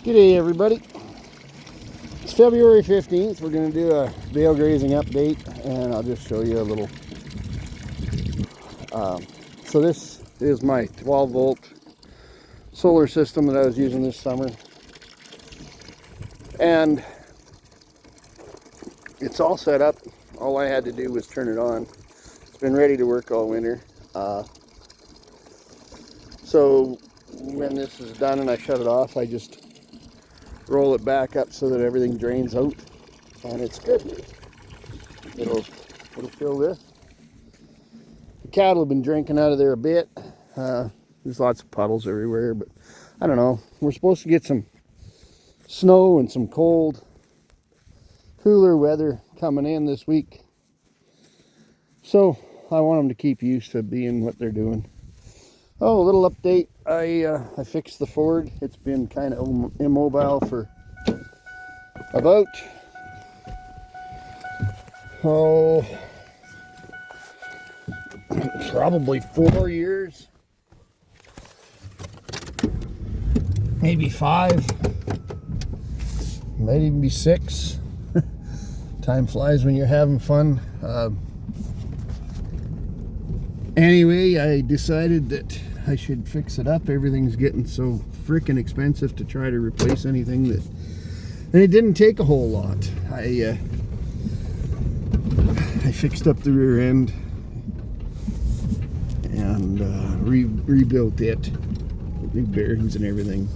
G'day everybody. It's February 15th. We're going to do a Bale grazing update, and I'll just show you a little. So this is my 12 volt solar system that I was using this summer, and it's all set up. All I had to do was turn it on. It's been ready to work all winter. So when this is done and I shut it off, I just roll it back up so that everything drains out, and it's good. It'll fill this. The cattle have been drinking out of there a bit. There's lots of puddles everywhere, but I don't know. We're supposed to get some snow and some cold, cooler weather coming in this week, so I want them to keep used to being what they're doing. Oh, a little update. I fixed the Ford. It's been kind of immobile for about probably 4 years, maybe 5, might even be 6. Time flies when you're having fun. Anyway, I decided that I should fix it up. Everything's getting so freaking expensive to try to replace anything that, and it didn't take a whole lot. I fixed up the rear end and rebuilt it, new bearings and everything.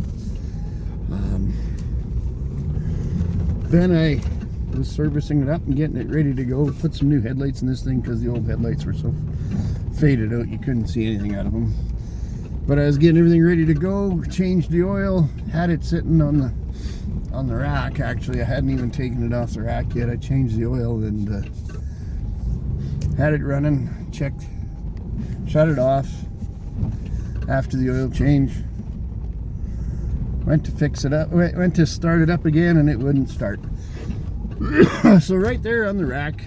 Then I was servicing it up and getting it ready to go. Put some new headlights in this thing because the old headlights were so faded out you couldn't see anything out of them. But I was getting everything ready to go. Changed the oil, had it sitting on the rack. Actually, I hadn't even taken it off the rack yet. I changed the oil and had it running. Checked, shut it off after the oil change. Went to fix it up. Went to start it up again, and it wouldn't start. So right there on the rack,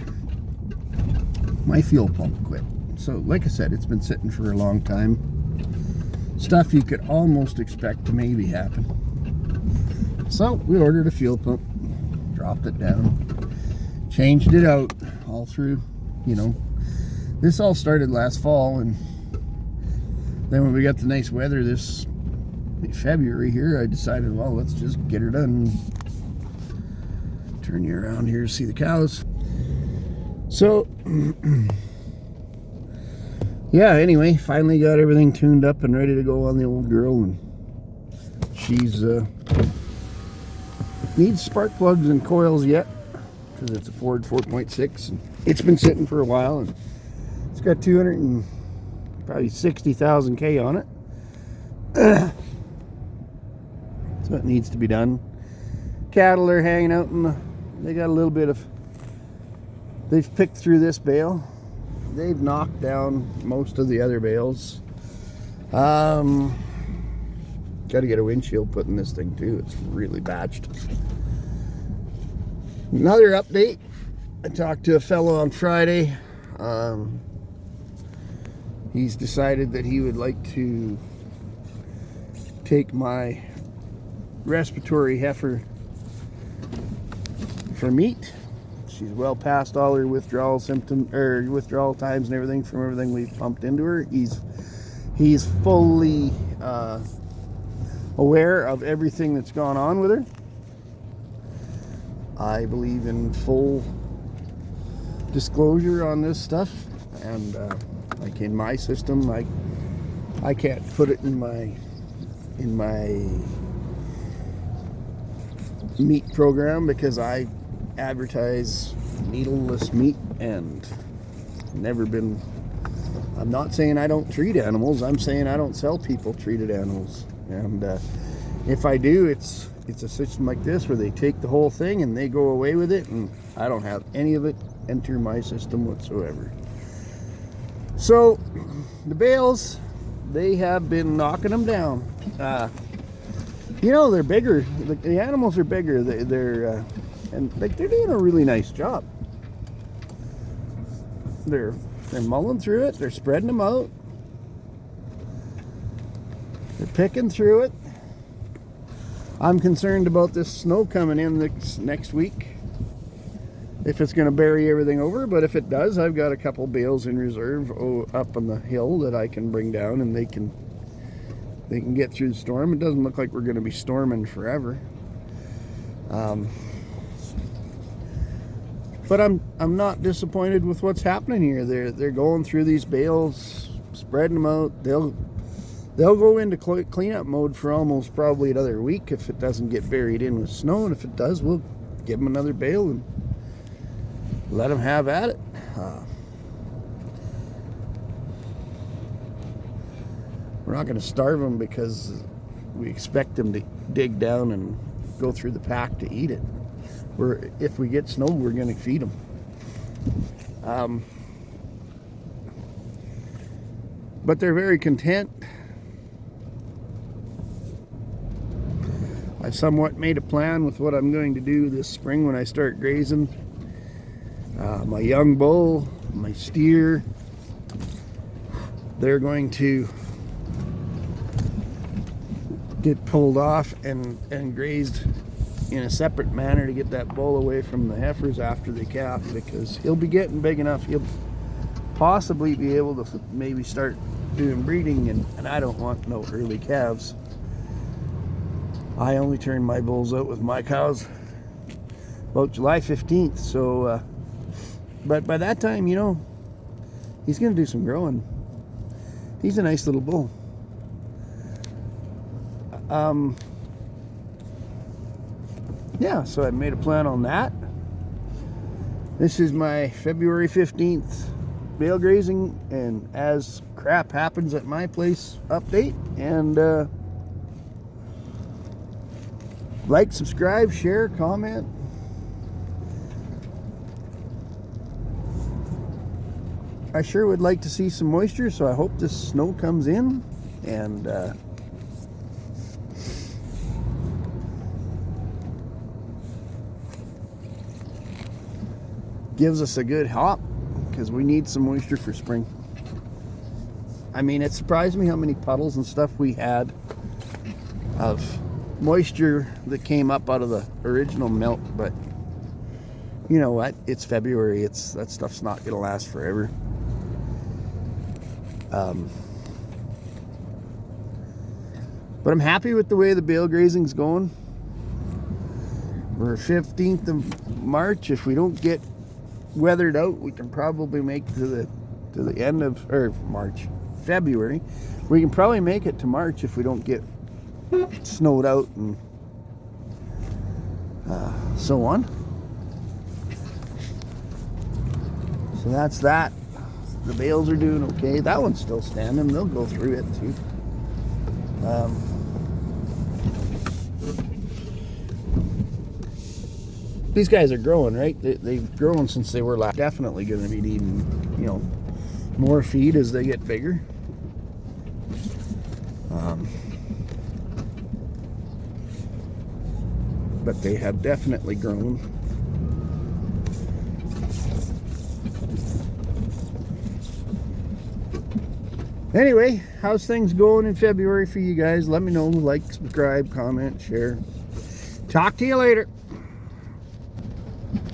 my fuel pump quit. So like I said, it's been sitting for a long time. Stuff you could almost expect to maybe happen. So we ordered a fuel pump, dropped it down, changed it out all through, this all started last fall, and then when we got the nice weather this February here, I decided, well, let's just get her done. Turn you around here to see the cows. So yeah, anyway, finally got everything tuned up and ready to go on the old girl, and she's needs spark plugs and coils yet because it's a Ford 4.6, and it's been sitting for a while, and it's got 260,000 K on it. So it needs to be done. Cattle are hanging out they got a little bit of, they've picked through this bale. They've knocked down most of the other bales. Got to get a windshield put in this thing too. It's really batched. Another update. I talked to a fellow on Friday. He's decided that he would like to take my respiratory heifer for meat. She's well past all her withdrawal symptoms, or withdrawal times and everything from everything we've pumped into her. He's fully aware of everything that's gone on with her. I believe in full disclosure on this stuff, and like in my system, I can't put it in my meat program because I advertise needleless meat, and I'm not saying I don't treat animals, I'm saying I don't sell people treated animals. And if I do, it's a system like this where they take the whole thing and they go away with it, and I don't have any of it enter my system whatsoever. So the bales, they have been knocking them down. They're bigger. The animals are bigger. They're doing a really nice job. They're mulling through it. They're spreading them out. They're picking through it. I'm concerned about this snow coming in next week, if it's going to bury everything over. But if it does, I've got a couple bales in reserve up on the hill that I can bring down, and they can get through the storm. It doesn't look like we're going to be storming forever. But I'm not disappointed with what's happening here. They're going through these bales, spreading them out. They'll go into cleanup mode for almost probably another week if it doesn't get buried in with snow. And if it does, we'll give them another bale and let them have at it. We're not going to starve them because we expect them to dig down and go through the pack to eat it. If we get snow, we're going to feed them. But they're very content. I've somewhat made a plan with what I'm going to do this spring when I start grazing. My young bull, my steer, they're going to get pulled off and grazed in a separate manner to get that bull away from the heifers after they calf, because he'll be getting big enough, he'll possibly be able to maybe start doing breeding, and I don't want no early calves. I only turn my bulls out with my cows about July 15th, so but by that time, you know, he's gonna do some growing. He's a nice little bull. Yeah, so I made a plan on that. This is my February 15th bale grazing and as crap happens at my place update. And like, subscribe, share, comment. I sure would like to see some moisture, so I hope this snow comes in and gives us a good hop, because we need some moisture for spring. I mean, it surprised me how many puddles and stuff we had of moisture that came up out of the original melt, but you know what? It's February. That stuff's not going to last forever. But I'm happy with the way the bale grazing's going. We're 15th of March. If we don't get weathered out, we can probably make to the end of February. We can probably make it to March if we don't get snowed out and so on. So that's that. The bales are doing okay. That one's still standing. They'll go through it too. These guys are growing, right? They've grown since they were last. Definitely going to be needing, you know, more feed as they get bigger. But they have definitely grown. Anyway, how's things going in February for you guys? Let me know. Like, subscribe, comment, share. Talk to you later.